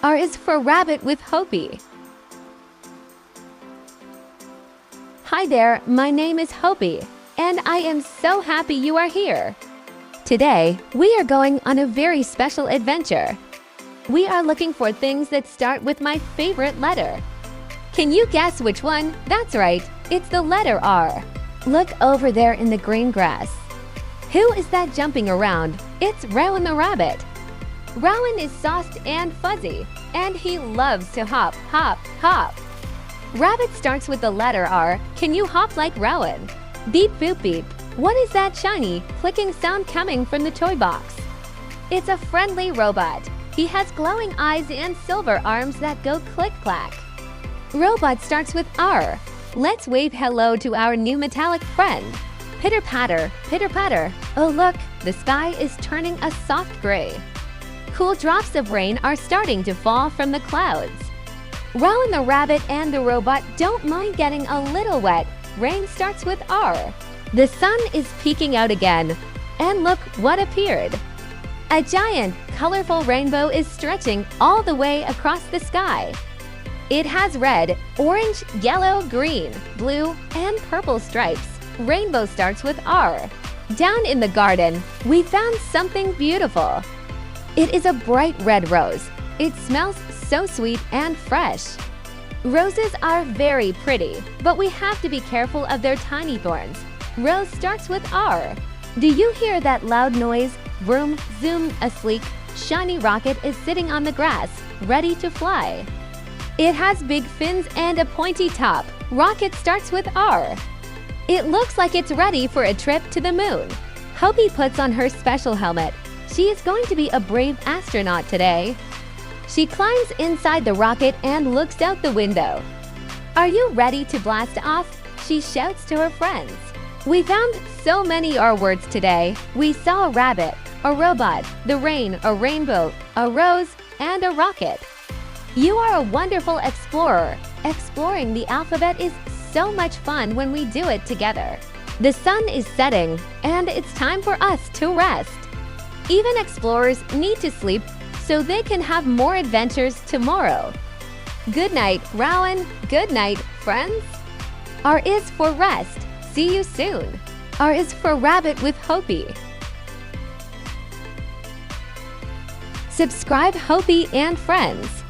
R is for rabbit with Hopi. Hi there, my name is Hopi, and I am so happy you are here. Today, we are going on a very special adventure. We are looking for things that start with my favorite letter. Can you guess which one? That's right, it's the letter R. Look over there in the green grass. Who is that jumping around? It's Rowan the rabbit. Rowan is soft and fuzzy, and he loves to hop, hop, hop. Rabbit starts with the letter R. Can you hop like Rowan? Beep, boop, beep. What is that shiny, clicking sound coming from the toy box? It's a friendly robot. He has glowing eyes and silver arms that go click-clack. Robot starts with R. Let's wave hello to our new metallic friend. Pitter-patter, pitter-patter. Oh look, the sky is turning a soft gray. Cool drops of rain are starting to fall from the clouds. Rowan the rabbit and the robot don't mind getting a little wet. Rain starts with R. The sun is peeking out again. And look what appeared. A giant, colorful rainbow is stretching all the way across the sky. It has red, orange, yellow, green, blue, and purple stripes. Rainbow starts with R. Down in the garden, we found something beautiful. It is a bright red rose. It smells so sweet and fresh. Roses are very pretty, but we have to be careful of their tiny thorns. Rose starts with R. Do you hear that loud noise? Vroom, zoom, a sleek, shiny rocket is sitting on the grass, ready to fly. It has big fins and a pointy top. Rocket starts with R. It looks like it's ready for a trip to the moon. Hopi puts on her special helmet. She is going to be a brave astronaut today. She climbs inside the rocket and looks out the window. Are you ready to blast off? She shouts to her friends. We found so many R words today. We saw a rabbit, a robot, the rain, a rainbow, a rose, and a rocket. You are a wonderful explorer. Exploring the alphabet is so much fun when we do it together. The sun is setting, and it's time for us to rest. Even explorers need to sleep so they can have more adventures tomorrow. Good night, Rowan. Good night, friends. R is for rest. See you soon. R is for rabbit with Hopi. Subscribe Hopi and friends.